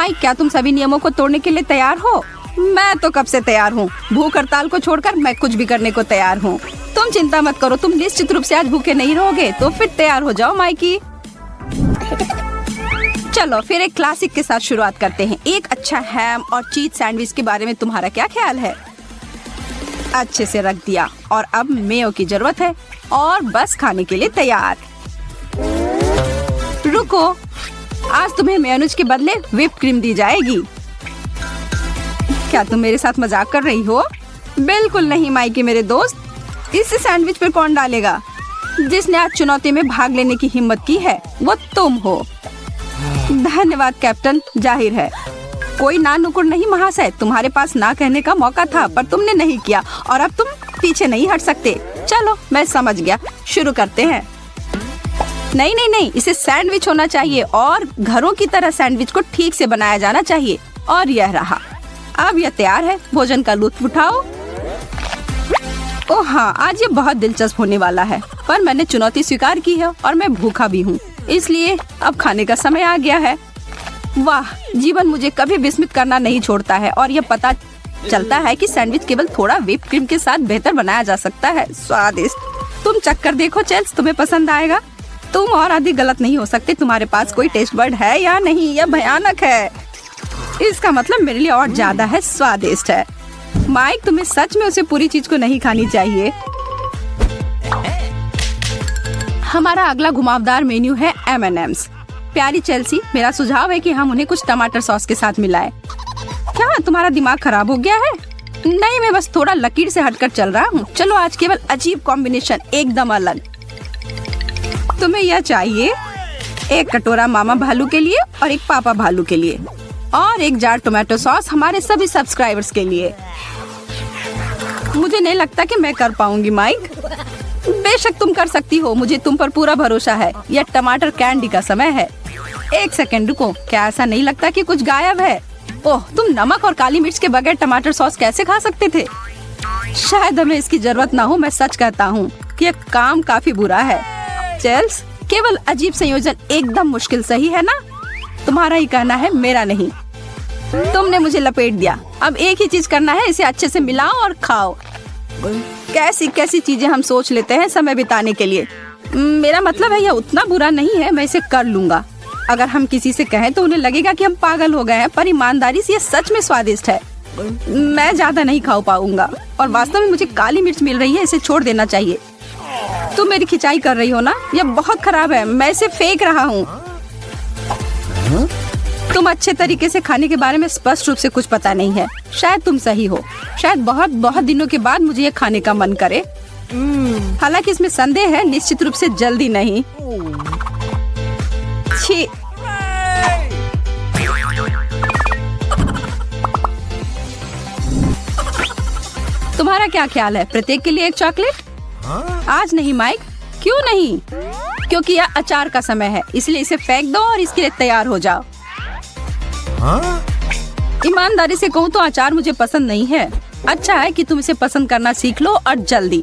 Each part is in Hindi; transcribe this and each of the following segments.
माइक, क्या तुम सभी नियमों को तोड़ने के लिए तैयार हो? मैं तो कब से तैयार हूँ। भूख हड़ताल को छोड़कर मैं कुछ भी करने को तैयार हूँ। तुम चिंता मत करो, तुम निश्चित रूप से आज भूखे नहीं रहोगे। तो फिर तैयार हो जाओ माइकी। चलो फिर एक क्लासिक के साथ शुरुआत करते हैं। एक अच्छा हैम और चीज सैंडविच के बारे में तुम्हारा क्या ख्याल है? अच्छे से रख दिया और अब मेयो की जरूरत है और बस खाने के लिए तैयार। रुको, आज तुम्हें मेयोनीज के बदले व्हिप क्रीम दी जाएगी। क्या तुम मेरे साथ मजाक कर रही हो? बिल्कुल नहीं माइकी मेरे दोस्त। इस सैंडविच पर कौन डालेगा? जिसने आज चुनौती में भाग लेने की हिम्मत की है वो तुम हो। धन्यवाद कैप्टन। जाहिर है कोई ना नुकुर नहीं महाशय, तुम्हारे पास ना कहने का मौका था पर तुमने नहीं किया और अब तुम पीछे नहीं हट सकते। चलो मैं समझ गया, शुरू करते हैं। नहीं नहीं नहीं, इसे सैंडविच होना चाहिए और घरों की तरह सैंडविच को ठीक से बनाया जाना चाहिए। और यह रहा, अब यह तैयार है। भोजन का लुत्फ उठाओ। ओह हाँ, आज ये बहुत दिलचस्प होने वाला है, पर मैंने चुनौती स्वीकार की है और मैं भूखा भी हूँ, इसलिए अब खाने का समय आ गया है। वाह, जीवन मुझे कभी विस्मित करना नहीं छोड़ता है और यह पता चलता है कि सैंडविच केवल थोड़ा व्हिप क्रीम के साथ बेहतर बनाया जा सकता है। स्वादिष्ट। तुम चक्कर देखो चेल्स, तुम्हें पसंद आएगा। तुम और अधिक गलत नहीं हो सकते। तुम्हारे पास कोई टेस्ट बर्ड है या नहीं? यह भयानक है। इसका मतलब मेरे लिए और ज्यादा है स्वादिष्ट है। माइक, तुम्हें सच में उसे पूरी चीज को नहीं खानी चाहिए। हमारा अगला घुमावदार मेन्यू है M&M's। प्यारी चेल्सी, मेरा सुझाव है कि हम उन्हें कुछ टमाटर सॉस के साथ मिलाएं। क्या तुम्हारा दिमाग खराब हो गया है? नहीं, मैं बस थोड़ा लकीर से हटकर चल रहा हूँ। चलो आज केवल अजीब कॉम्बिनेशन, एकदम अलग। तुम्हें यह चाहिए? एक कटोरा मामा भालू के लिए और एक पापा भालू के लिए और एक जार टोमेटो सॉस हमारे सभी सब्सक्राइबर्स के लिए। मुझे नहीं लगता कि मैं कर पाऊंगी माइक। बेशक तुम कर सकती हो, मुझे तुम पर पूरा भरोसा है। यह टमाटर कैंडी का समय है। एक सेकंड रुको, क्या ऐसा नहीं लगता कि कुछ गायब है? ओह, तुम नमक और काली मिर्च के बगैर टमाटर सॉस कैसे खा सकते थे? शायद हमें इसकी जरूरत ना हो। मैं सच कहता हूँ कि यह काम काफी बुरा है। चेल्स, केवल अजीब संयोजन एकदम मुश्किल, सही है ना? तुम्हारा ही कहना है, मेरा नहीं। तुमने मुझे लपेट दिया। अब एक ही चीज करना है, इसे अच्छे से मिलाओ और खाओ। कैसी कैसी चीजें हम सोच लेते हैं समय बिताने के लिए। मेरा मतलब है यह उतना बुरा नहीं है, मैं इसे कर लूंगा। अगर हम किसी से कहें तो उन्हें लगेगा कि हम पागल हो गए हैं, पर ईमानदारी से यह सच में स्वादिष्ट है। मैं ज्यादा नहीं खा पाऊंगा और वास्तव में मुझे काली मिर्च मिल रही है, इसे छोड़ देना चाहिए। तुम मेरी खिंचाई कर रही हो ना? यह बहुत खराब है, मैं इसे फेंक रहा हूँ। तुम अच्छे तरीके से खाने के बारे में स्पष्ट रूप से कुछ पता नहीं है। शायद तुम सही हो। शायद बहुत बहुत दिनों के बाद मुझे ये खाने का मन करे। हालांकि इसमें संदेह है, निश्चित रूप से जल्दी नहीं। छी। तुम्हारा क्या ख्याल है? प्रत्येक के लिए एक चॉकलेट? आज नहीं माइक। क्यों नहीं? क्योंकि यह अचार का समय है, इसलिए इसे फेंक दो और इसके लिए तैयार हो जाओ। ईमानदारी से कहूँ तो अचार मुझे पसंद नहीं है। अच्छा है कि तुम इसे पसंद करना सीख लो और जल्दी।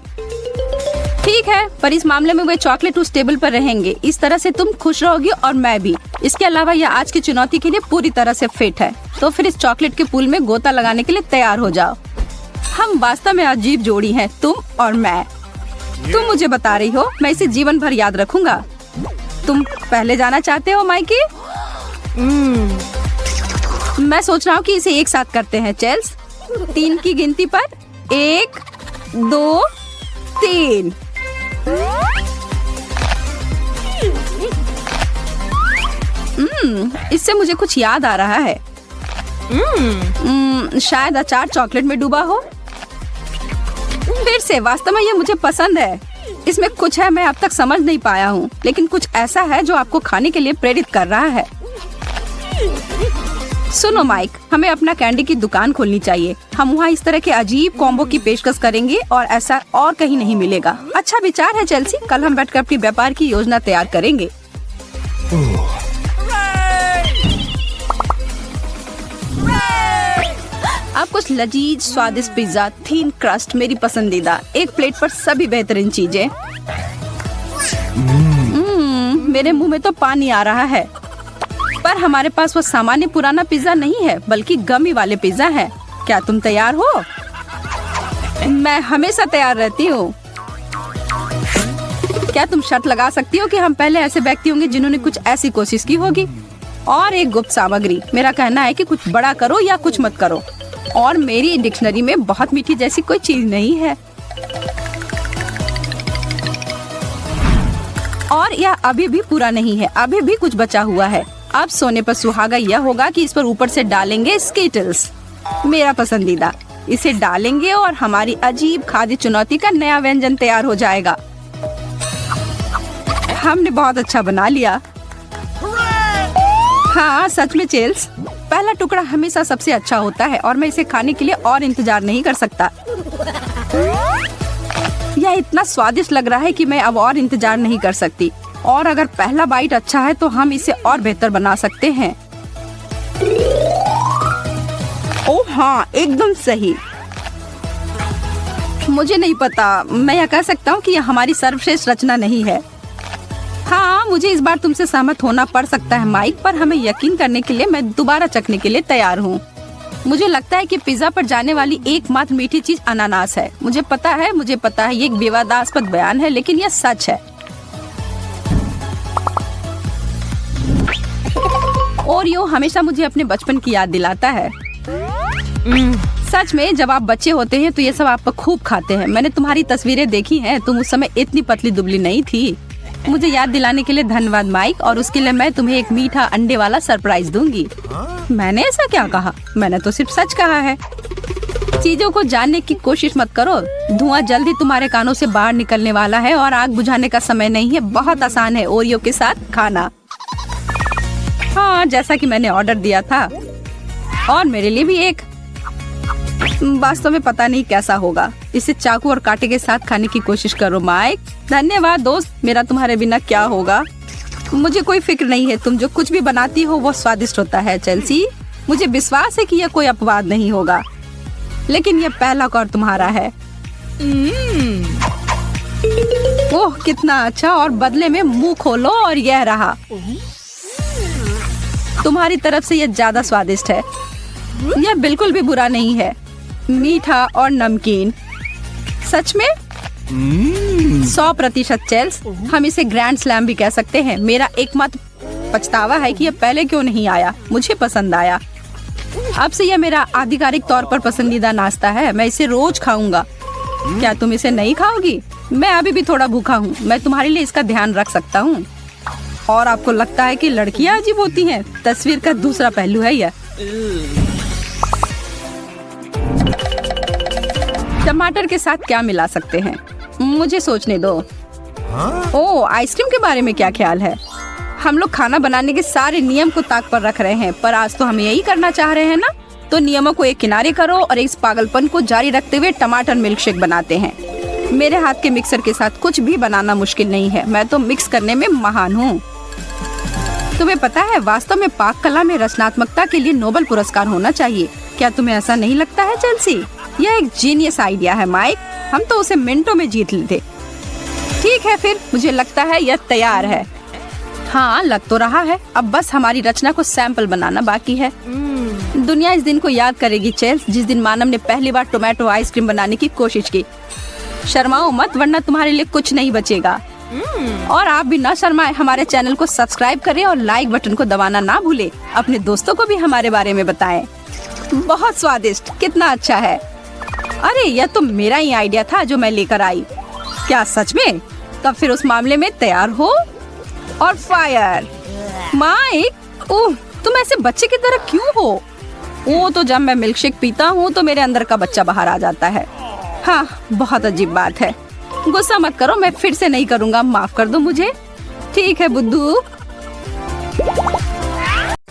ठीक है, पर इस मामले में वे चॉकलेट उस टेबल पर रहेंगे। इस तरह से तुम खुश रहोगी और मैं भी। इसके अलावा यह आज की चुनौती के लिए पूरी तरह से फिट है। तो फिर इस चॉकलेट के पूल में गोता लगाने के लिए तैयार हो जाओ। हम वास्तव में अजीब जोड़ी हैं, तुम और मैं। तुम मुझे बता रही हो, मैं इसे जीवन भर याद रखूंगा। तुम पहले जाना चाहते हो माइकी? मैं सोच रहा हूँ कि इसे एक साथ करते हैं चेल्स। 3 की गिनती पर 1, 2, 3। इससे मुझे कुछ याद आ रहा है। शायद अचार चॉकलेट में डूबा हो। फिर से, वास्तव में ये मुझे पसंद है। इसमें कुछ है मैं अब तक समझ नहीं पाया हूँ, लेकिन कुछ ऐसा है जो आपको खाने के लिए प्रेरित कर रहा है। सुनो माइक, हमें अपना कैंडी की दुकान खोलनी चाहिए। हम वहाँ इस तरह के अजीब कॉम्बो की पेशकश करेंगे और ऐसा और कहीं नहीं मिलेगा। अच्छा विचार है चेल्सी, कल हम बैठकर अपनी व्यापार की योजना तैयार करेंगे। अब कुछ लजीज स्वादिष्ट पिज्जा, थीन क्रस्ट मेरी पसंदीदा। एक प्लेट पर सभी बेहतरीन चीजें। मेरे मुंह में तो पानी आ रहा है। पर हमारे पास वो सामान्य पुराना पिज्जा नहीं है, बल्कि गमी वाले पिज्जा है। क्या तुम तैयार हो? मैं हमेशा तैयार रहती हूँ। क्या तुम शर्त लगा सकती हो कि हम पहले ऐसे व्यक्ति होंगे जिन्होंने कुछ ऐसी कोशिश की होगी? और एक गुप्त सामग्री, मेरा कहना है कि कुछ बड़ा करो या कुछ मत करो। और मेरी डिक्शनरी में बहुत मीठी जैसी कोई चीज नहीं है। और यह अभी भी पूरा नहीं है, अभी भी कुछ बचा हुआ है। अब सोने पर सुहागा यह होगा कि इस पर ऊपर से डालेंगे स्कीटल्स, मेरा पसंदीदा। इसे डालेंगे और हमारी अजीब खाद्य चुनौती का नया व्यंजन तैयार हो जाएगा। हमने बहुत अच्छा बना लिया। हाँ सच में चेल्स, पहला टुकड़ा हमेशा सबसे अच्छा होता है और मैं इसे खाने के लिए और इंतजार नहीं कर सकता। यह इतना स्वादिष्ट लग रहा है कि मैं अब और इंतजार नहीं कर सकती। और अगर पहला बाइट अच्छा है तो हम इसे और बेहतर बना सकते हैं। ओह हाँ, एकदम सही। मुझे नहीं पता, मैं यह कह सकता हूँ कि यह हमारी सर्वश्रेष्ठ रचना नहीं है। हाँ, मुझे इस बार तुमसे सहमत होना पड़ सकता है माइक, पर हमें यकीन करने के लिए मैं दोबारा चखने के लिए तैयार हूँ। मुझे लगता है कि पिज्जा पर जाने वाली एकमात्र मीठी चीज अनानास है। मुझे पता है ये एक विवादास्पद बयान है, लेकिन यह सच है। ओरियो हमेशा मुझे अपने बचपन की याद दिलाता है। सच में, जब आप बच्चे होते हैं तो ये सब आप खूब खाते हैं। मैंने तुम्हारी तस्वीरें देखी हैं, तुम उस समय इतनी पतली दुबली नहीं थी। मुझे याद दिलाने के लिए धन्यवाद माइक, और उसके लिए मैं तुम्हें एक मीठा अंडे वाला सरप्राइज दूंगी। मैंने ऐसा क्या कहा? मैंने तो सिर्फ सच कहा है। चीजों को जानने की कोशिश मत करो। धुआं जल्दी तुम्हारे कानों से बाहर निकलने वाला है और आग बुझाने का समय नहीं है। बहुत आसान है ओरियो के साथ खाना। हाँ, जैसा कि मैंने ऑर्डर दिया था। और मेरे लिए भी एक। वास्तव में पता नहीं कैसा होगा। इसे चाकू और कांटे के साथ खाने की कोशिश करो माइक। धन्यवाद दोस्त, मेरा तुम्हारे बिना क्या होगा। मुझे कोई फिक्र नहीं है, तुम जो कुछ भी बनाती हो वो स्वादिष्ट होता है चेल्सी। मुझे विश्वास है कि यह कोई अपवाद नहीं होगा, लेकिन यह पहला कौर तुम्हारा है। ओह कितना अच्छा, और बदले में मुंह खोलो और यह रहा। तुम्हारी तरफ से यह ज्यादा स्वादिष्ट है। यह बिल्कुल भी बुरा नहीं है, मीठा और नमकीन। सच में 100% चेल्स। हम इसे ग्रैंड स्लैम भी कह सकते हैं। मेरा एकमात्र पछतावा है कि यह पहले क्यों नहीं आया। मुझे पसंद आया। अब से यह मेरा आधिकारिक तौर पर पसंदीदा नाश्ता है। मैं इसे रोज खाऊंगा। क्या तुम इसे नहीं खाओगी? मैं अभी भी थोड़ा भूखा हूँ। मैं तुम्हारे लिए इसका ध्यान रख सकता हूँ। और आपको लगता है कि लड़कियाँ अजीब होती हैं? तस्वीर का दूसरा पहलू है यह। टमाटर के साथ क्या मिला सकते हैं? मुझे सोचने दो। ओह, आइसक्रीम के बारे में क्या ख्याल है? हम लोग खाना बनाने के सारे नियम को ताक पर रख रहे हैं, पर आज तो हम यही करना चाह रहे हैं ना। तो नियमों को एक किनारे करो और इस पागलपन को जारी रखते हुए टमाटर मिल्कशेक बनाते हैं। मेरे हाथ के मिक्सर के साथ कुछ भी बनाना मुश्किल नहीं है। मैं तो मिक्स करने में महान हूँ। तुम्हें पता है, वास्तव में पाक कला में रचनात्मकता के लिए नोबेल पुरस्कार होना चाहिए। क्या तुम्हें ऐसा नहीं लगता है चेल्सी? यह एक जीनियस आइडिया है माइक। हम तो उसे मिनटों में जीत लेते। ठीक है फिर, मुझे लगता है यह तैयार है। हाँ, लग तो रहा है। अब बस हमारी रचना को सैंपल बनाना बाकी है। दुनिया इस दिन को याद करेगी चेल्स, जिस दिन मानव ने पहली बार टोमेटो आइसक्रीम बनाने की कोशिश की। शर्माओ मत, वरना तुम्हारे लिए कुछ नहीं बचेगा। और आप भी ना शर्माए। हमारे चैनल को सब्सक्राइब करें और लाइक बटन को दबाना ना भूले। अपने दोस्तों को भी हमारे बारे में बताएं। बहुत स्वादिष्ट, कितना अच्छा है। अरे, यह तो मेरा ही आइडिया था जो मैं लेकर आई। क्या सच में? तब फिर उस मामले में तैयार हो। और फायर। माइक, ओह, तुम ऐसे बच्चे की तरह क्यों हो? वो तो जब मैं मिल्कशेक पीता हूँ तो मेरे अंदर का बच्चा बाहर आ जाता है। हाँ, बहुत अजीब बात है। गुस्सा मत करो, मैं फिर से नहीं करूँगा। माफ कर दो मुझे। ठीक है बुद्धू।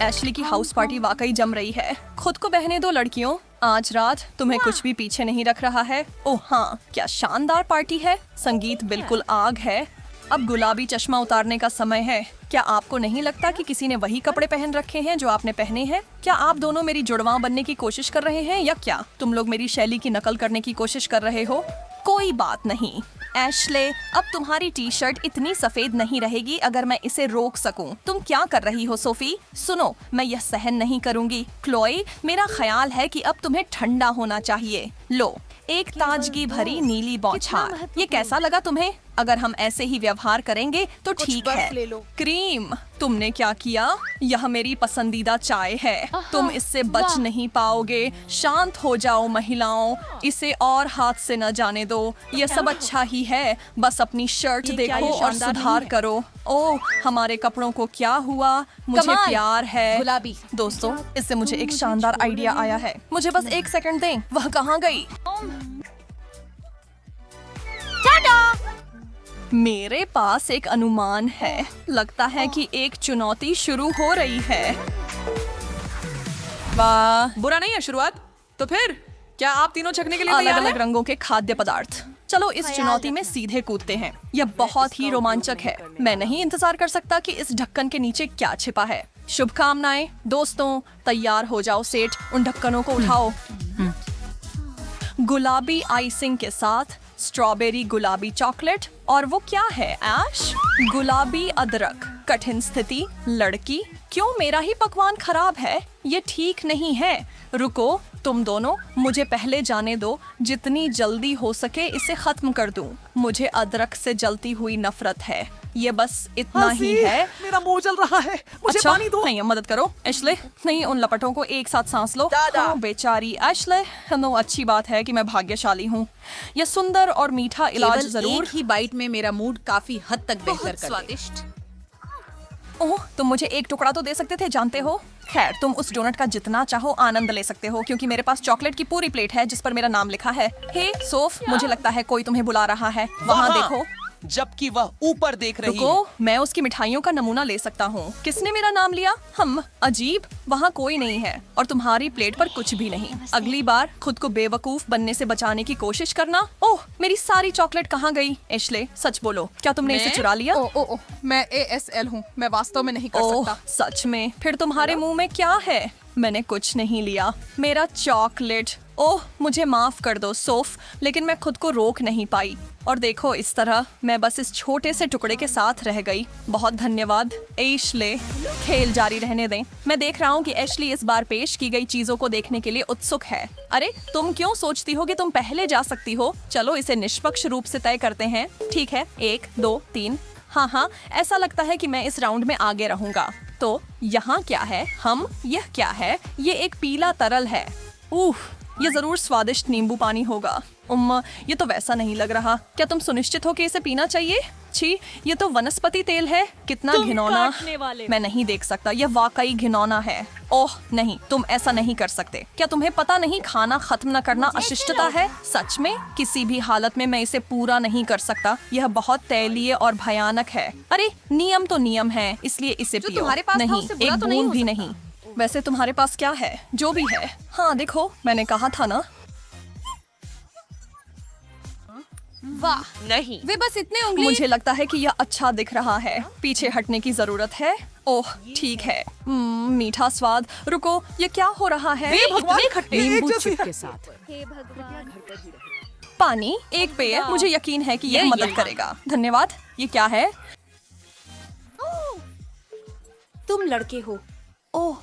एशली की हाउस पार्टी वाकई जम रही है। खुद को बहने दो लड़कियों, आज रात तुम्हें कुछ भी पीछे नहीं रख रहा है। ओह हाँ, क्या शानदार पार्टी है। संगीत बिल्कुल आग है। अब गुलाबी चश्मा उतारने का समय है। क्या आपको नहीं लगता कि किसी ने वही कपड़े पहन रखे हैं जो आपने पहने हैं? क्या आप दोनों मेरी जुड़वा बनने की कोशिश कर रहे हैं, या क्या तुम लोग मेरी शैली की नकल करने की कोशिश कर रहे हो? कोई बात नहीं, एशले, अब तुम्हारी टी शर्ट इतनी सफेद नहीं रहेगी अगर मैं इसे रोक सकूं। तुम क्या कर रही हो सोफी? सुनो, मैं यह सहन नहीं करूंगी। क्लोई, मेरा ख्याल है कि अब तुम्हें ठंडा होना चाहिए। लो, एक ताजगी भरी नीली बौछार। ये कैसा लगा तुम्हें? अगर हम ऐसे ही व्यवहार करेंगे तो ठीक है। क्रीम, तुमने क्या किया? यह मेरी पसंदीदा चाय है, तुम इससे बच नहीं पाओगे। शांत हो जाओ महिलाओं, इसे और हाथ से न जाने दो। यह सब अच्छा ही है, बस अपनी शर्ट देखो और सुधार करो। ओह, हमारे कपड़ों को क्या हुआ? मुझे प्यार है। गुलाबी। दोस्तों, इससे मुझे एक शानदार आइडिया आया है। मुझे बस 1 सेकंड दें। वह कहाँ गई? मेरे पास एक अनुमान है। लगता है कि एक चुनौती शुरू हो रही है। वाह, बुरा नहीं है शुरुआत। तो फिर क्या आप तीनों छकने के लिए अलग तैयार अलग हैं? रंगों के खाद्य पदार्थ। चलो इस चुनौती में सीधे कूदते हैं। यह बहुत ही रोमांचक है। मैं नहीं इंतजार कर सकता कि इस ढक्कन के नीचे क्या छिपा है। शुभकामनाएं दोस्तों, तैयार हो जाओ सेठ, उन ढक्कनों को उठाओ। गुलाबी आइसिंग के साथ स्ट्रॉबेरी गुलाबी चॉकलेट, और वो क्या है ऐश? गुलाबी अदरक। कठिन स्थिति, लड़की, क्यों मेरा ही पकवान खराब है? ये ठीक नहीं है। रुको, तुम दोनों, मुझे पहले जाने दो। जितनी जल्दी हो सके इसे खत्म कर दूं। मुझे अदरक से जलती हुई नफरत है। ये बस इतना ही है। मेरा मुंह जल रहा है, मुझे अच्छा, पानी दो। नहीं, मदद करो एशले। नहीं, उन लपटों को एक साथ सांस लो। ओह, बेचारी एशले। नो, अच्छी बात है कि मैं भाग्यशाली हूँ। यह सुंदर और मीठा इलाज केवल जरूर। एक ही बाइट में मेरा मूड काफी हद तक बेहतर कर स्वादिष्ट। ओह, तुम मुझे एक टुकड़ा तो दे सकते थे, जानते हो। खैर, तुम उस डोनट का जितना चाहो आनंद ले सकते हो, क्योंकि मेरे पास चॉकलेट की पूरी प्लेट है जिस पर मेरा नाम लिखा है। हे सोफ, मुझे लगता है कोई तुम्हें बुला रहा है। वहाँ देखो। जबकि वह ऊपर देख रही है। रुको, मैं उसकी मिठाइयों का नमूना ले सकता हूँ। किसने मेरा नाम लिया? हम। अजीब, वहाँ कोई नहीं है और तुम्हारी प्लेट पर कुछ भी नहीं। अगली बार खुद को बेवकूफ बनने से बचाने की कोशिश करना। ओह, मेरी सारी चॉकलेट कहाँ गई? एशले, सच बोलो, क्या तुमने इसे चुरा लिया? ओ, मैं ASL हूँ। मैं वास्तव में नहीं कर ओह, सकता। सच में? फिर तुम्हारे मुंह में क्या है? मैंने कुछ नहीं लिया। मेरा चॉकलेट। ओह, मुझे माफ कर दो सोफ, लेकिन मैं खुद को रोक नहीं पाई। और देखो, इस तरह मैं बस इस छोटे से टुकड़े के साथ रह गई। बहुत धन्यवाद एशले। खेल जारी रहने दें। मैं देख रहा हूँ कि एशली इस बार पेश की गई चीजों को देखने के लिए उत्सुक है। अरे, तुम क्यों सोचती हो कि तुम पहले जा सकती हो? चलो इसे निष्पक्ष रूप से तय करते हैं। ठीक है, 1 2 3। हाँ, ऐसा लगता है कि मैं इस राउंड में आगे रहूंगा। तो यहाँ क्या है? यह क्या है? ये एक पीला तरल है। ये जरूर स्वादिष्ट नींबू पानी होगा। ये तो वैसा नहीं लग रहा। क्या तुम सुनिश्चित हो कि इसे पीना चाहिए? छी, ये तो वनस्पति तेल है। कितना घिनौना। मैं नहीं देख सकता, यह वाकई घिनौना है। ओह नहीं, तुम ऐसा नहीं कर सकते। क्या तुम्हें पता नहीं खाना खत्म न करना अशिष्टता है? सच में किसी भी हालत में मैं इसे पूरा नहीं कर सकता। यह बहुत तैलीय और भयानक है। अरे, नियम तो नियम है, इसलिए इसे पियो। तुम्हारे पास था, नहीं, उससे बुरा एक तो नहीं बूंद हो भी सकता। नहीं। वैसे तुम्हारे पास क्या है? जो भी है। हाँ देखो, मैंने कहा था ना। वाह, नहीं। वे बस इतने उंगली। मुझे लगता है कि यह अच्छा दिख रहा है। पीछे हटने की जरूरत है। ओह ठीक है। मीठा स्वाद। रुको, ये क्या हो रहा है? भगवान, इतने खट्टे ये एक नींबू जैसी चिप के साथ पानी, एक पेय। मुझे यकीन है कि यह मदद करेगा। धन्यवाद। ये क्या है? तुम लड़के हो। ओह,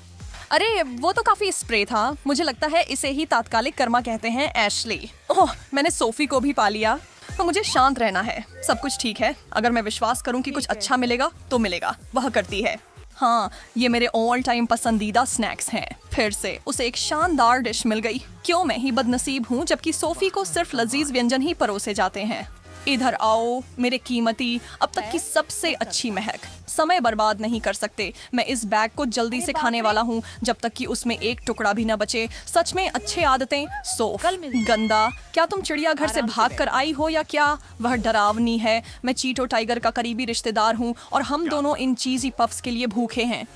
अरे वो तो काफी स्प्रे था। मुझे लगता है इसे ही तात्कालिक कर्मा कहते हैं एशली। ओह, मैंने सोफी को भी पा लिया। तो मुझे शांत रहना है। सब कुछ ठीक है। अगर मैं विश्वास करूं कि कुछ अच्छा मिलेगा तो मिलेगा। वह करती है। हाँ, ये मेरे ऑल टाइम पसंदीदा स्नैक्स हैं। फिर से उसे एक शानदार डिश मिल गई। क्यों मैं ही बदनसीब हूँ जबकि सोफी को सिर्फ लजीज व्यंजन ही परोसे जाते हैं। इधर आओ मेरे कीमती, अब तक की सबसे अच्छी महक। समय बर्बाद नहीं कर सकते। मैं इस बैग को जल्दी से खाने वाला हूँ जब तक कि उसमें एक टुकड़ा भी न बचे। सच में अच्छे आदतें। सोफ, गंदा। क्या तुम चिड़ियाघर से भाग कर आई हो या क्या? वह डरावनी है। मैं चीटो टाइगर का करीबी रिश्तेदार हूँ और हम दोनों इन चीजी पफ्स के लिए भूखे हैं।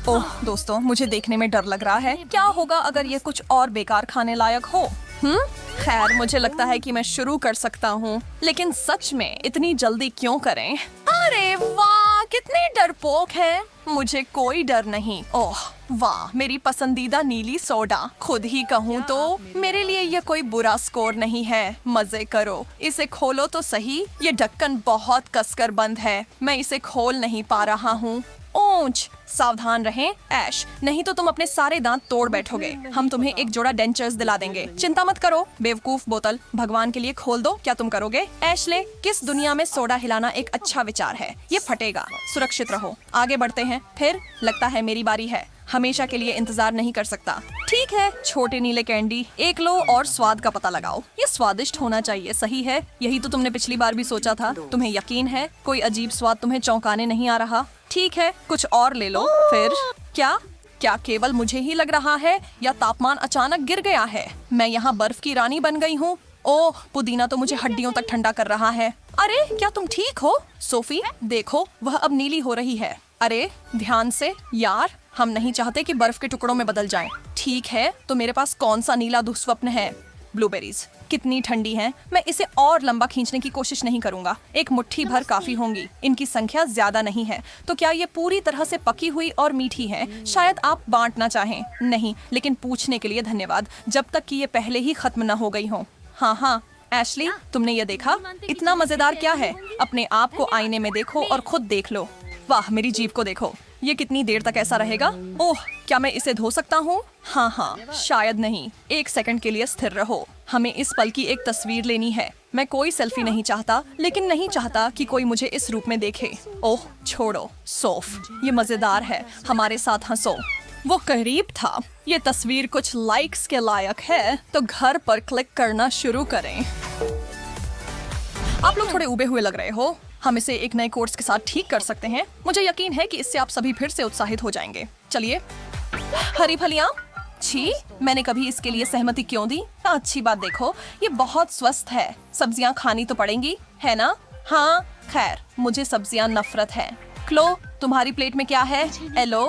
ओह दोस्तों, मुझे देखने में डर लग रहा है। क्या होगा अगर ये कुछ और बेकार खाने लायक हो? खैर, मुझे लगता है कि मैं शुरू कर सकता हूँ, लेकिन सच में इतनी जल्दी क्यों करें? अरे वाह, कितने डरपोक हैं। मुझे कोई डर नहीं। ओह वाह, मेरी पसंदीदा नीली सोडा। खुद ही कहूँ तो मेरे लिए यह कोई बुरा स्कोर नहीं है। मजे करो, इसे खोलो तो सही। ये ढक्कन बहुत कसकर बंद है, मैं इसे खोल नहीं पा रहा हूँ। ओंच, सावधान रहें ऐश, नहीं तो तुम अपने सारे दांत तोड़ बैठोगे। हम तुम्हें एक जोड़ा डेंचर्स दिला देंगे। चिंता मत करो बेवकूफ बोतल, भगवान के लिए खोल दो। क्या तुम करोगे? ऐशले, किस दुनिया में सोडा हिलाना एक अच्छा विचार है? ये फटेगा। सुरक्षित रहो। आगे बढ़ते हैं। फिर लगता है मेरी बारी है। हमेशा के लिए इंतजार नहीं कर सकता। ठीक है, छोटे नीले कैंडी एक लो और स्वाद का पता लगाओ। ये स्वादिष्ट होना चाहिए, सही है। यही तो तुमने पिछली बार भी सोचा था। तुम्हें यकीन है कोई अजीब स्वाद तुम्हें चौंकाने नहीं आ रहा? ठीक है, कुछ और ले लो। फिर क्या केवल मुझे ही लग रहा है या तापमान अचानक गिर गया है? मैं यहाँ बर्फ की रानी बन गई हूँ। ओह, पुदीना तो मुझे हड्डियों तक ठंडा कर रहा है। अरे क्या तुम ठीक हो? सोफी देखो, वह अब नीली हो रही है। अरे ध्यान से यार, हम नहीं चाहते कि बर्फ के टुकड़ों में बदल जाएं। ठीक है, तो मेरे पास कौन सा नीला दुस्वप्न है? ब्लूबेरीज कितनी ठंडी हैं। मैं इसे और लंबा खींचने की कोशिश नहीं करूंगा। एक मुट्ठी भर काफी होंगी। इनकी संख्या ज्यादा नहीं है। तो क्या ये पूरी तरह से पकी हुई और मीठी है? शायद आप बांटना चाहें। नहीं, लेकिन पूछने के लिए धन्यवाद, जब तक कि ये पहले ही खत्म न हो गई हो। हाँ, एशली, तुमने ये देखा? इतना मजेदार क्या है? अपने आप को आईने में देखो और खुद देख लो। वाह, मेरी जीभ को देखो। ये कितनी देर तक ऐसा रहेगा? ओह, क्या मैं इसे धो सकता हूँ? हाँ, शायद नहीं। एक सेकंड के लिए स्थिर रहो। हमें इस पल की एक तस्वीर लेनी है। मैं कोई सेल्फी नहीं चाहता, लेकिन नहीं चाहता कि कोई मुझे इस रूप में देखे। ओह छोड़ो सोफ, ये मजेदार है। हमारे साथ हंसो। वो करीब था। ये तस्वीर कुछ लाइक्स के लायक है, तो घर पर क्लिक करना शुरू करें। आप लोग थोड़े उबे हुए लग रहे हो। हम इसे एक नए कोर्स के साथ ठीक कर सकते हैं। मुझे यकीन है कि इससे आप सभी फिर से उत्साहित हो जाएंगे। चलिए। हरी फलियां, छी, मैंने कभी इसके लिए सहमति क्यों दी? अच्छी बात देखो, ये बहुत स्वस्थ है। सब्जियां खानी तो पड़ेंगी, है ना? हाँ, खैर, मुझे सब्जियां नफरत है। क्लो, तुम्हारी प्लेट में क्या है? एलो,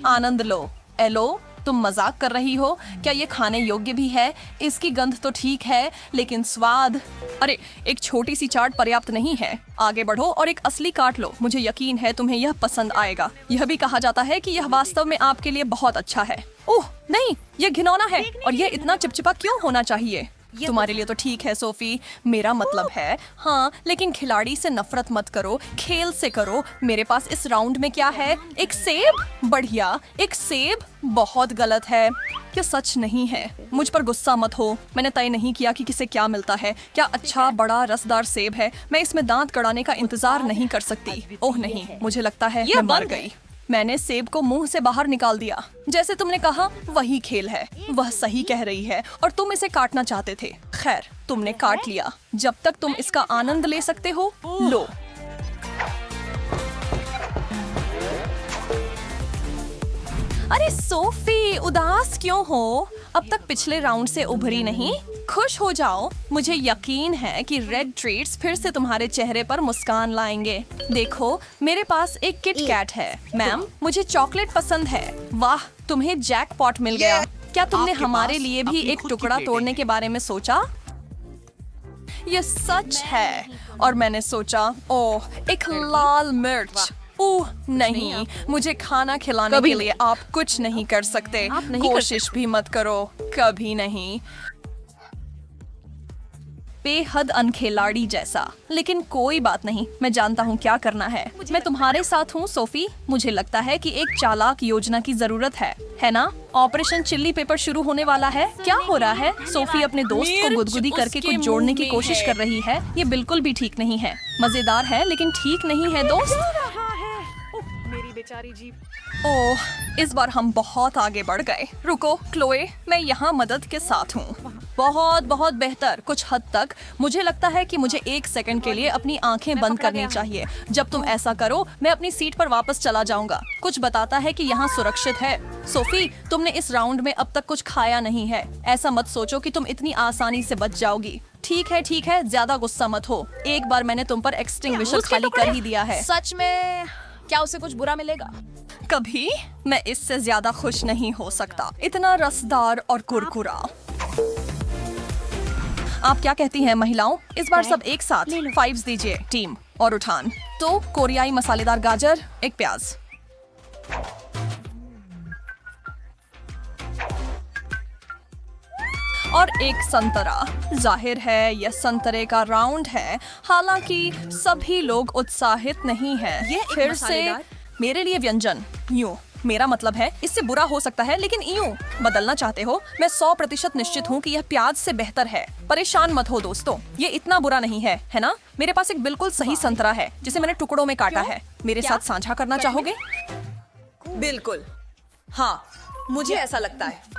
आनंद लो। एलो, तुम मजाक कर रही हो? क्या ये खाने योग्य भी है? इसकी गंध तो ठीक है, लेकिन स्वाद। अरे, एक छोटी सी चाट पर्याप्त नहीं है। आगे बढ़ो और एक असली काट लो। मुझे यकीन है तुम्हें यह पसंद आएगा। यह भी कहा जाता है कि यह वास्तव में आपके लिए बहुत अच्छा है। ओह नहीं, यह घिनौना है। और यह इतना चिपचिपा क्यों होना चाहिए? तुम्हारे लिए तो ठीक है सोफी, मेरा मतलब है। हाँ, लेकिन खिलाड़ी से नफरत मत करो, खेल से करो। मेरे पास इस राउंड में क्या है? एक सेब? बढ़िया, एक सेब? बहुत गलत है। क्या सच नहीं है? मुझ पर गुस्सा मत हो। मैंने तय नहीं किया कि किसे क्या मिलता है। क्या अच्छा बड़ा रसदार सेब है? मैं इसमें दांत गड़ाने का इंतजार नहीं कर सकती। ओह नहीं, मुझे लगता है मैं मर गई। मैंने सेब को मुंह से बाहर निकाल दिया। जैसे तुमने कहा, वही खेल है। वह सही कह रही है और तुम इसे काटना चाहते थे। खैर, तुमने काट लिया। जब तक तुम इसका आनंद ले सकते हो, लो। अरे सोफी, उदास क्यों हो? अब तक पिछले राउंड से उभरी नहीं। खुश हो जाओ। मुझे यकीन है कि रेड ट्रीट्स फिर से तुम्हारे चेहरे पर मुस्कान लाएंगे। देखो, मेरे पास एक किट कैट है। मैम, मुझे चॉकलेट पसंद है। वाह, तुम्हें जैकपॉट मिल गया। क्या तुमने हमारे लिए भी एक टुकड़ा तोड़ने के बारे में सोचा? यह सच है। और मैंने सोचा, ओह, एक लाल मिर्च। ओह नहीं, मुझे खाना खिलाने के लिए आप कुछ नहीं कर सकते। कोशिश भी मत करो, कभी नहीं। बेहद अनखिलाड़ी जैसा, लेकिन कोई बात नहीं, मैं जानता हूँ क्या करना है। मैं तुम्हारे साथ हूँ सोफी। मुझे लगता है कि एक चालाक योजना की जरूरत है ना? ऑपरेशन चिल्ली पेपर शुरू होने वाला है। क्या हो रहा है? सोफी अपने दोस्त को गुदगुदी करके कुछ जोड़ने की कोशिश कर रही है। ये बिल्कुल भी ठीक नहीं है। मजेदार है, लेकिन ठीक नहीं है दोस्त। मेरी बेचारी जीभ। ओह, इस बार हम बहुत आगे बढ़ गए। रुको क्लोए, मैं यहाँ मदद के साथ हूँ। बहुत बहुत बेहतर। कुछ हद तक मुझे लगता है कि मुझे एक सेकंड के लिए अपनी आंखें बंद करनी चाहिए। जब तुम ऐसा करो, मैं अपनी सीट पर वापस चला जाऊंगा। कुछ बताता है कि यहाँ सुरक्षित है। सोफी, तुमने इस राउंड में अब तक कुछ खाया नहीं है। ऐसा मत सोचो कि तुम इतनी आसानी से बच जाओगी। ठीक है, ज्यादा गुस्सा मत हो। एक बार मैंने तुम पर एक्सटिंग्विशर खाली कर ही दिया है। सच में क्या उसे कुछ बुरा मिलेगा? कभी मैं इससे ज्यादा खुश नहीं हो सकता। इतना रसदार और कुरकुरा। आप क्या कहती हैं महिलाओं? इस बार सब एक साथ 5 दीजिए टीम। और उठान। तो कोरियाई मसालेदार गाजर, एक प्याज, और एक संतरा। जाहिर है यह संतरे का राउंड है, हालांकि सभी लोग उत्साहित नहीं हैं। ये एक फिर से मसालेदार- मेरे लिए व्यंजन यूं, मेरा मतलब है इससे बुरा हो सकता है, लेकिन यूं बदलना चाहते हो। मैं 100% निश्चित हूँ कि यह प्याज से बेहतर है। परेशान मत हो दोस्तों, ये इतना बुरा नहीं है ना? मेरे पास एक बिल्कुल सही संतरा है जिसे मैंने टुकड़ों में काटा है। मेरे साथ साझा करना चाहोगे? बिल्कुल हाँ, मुझे ऐसा लगता है।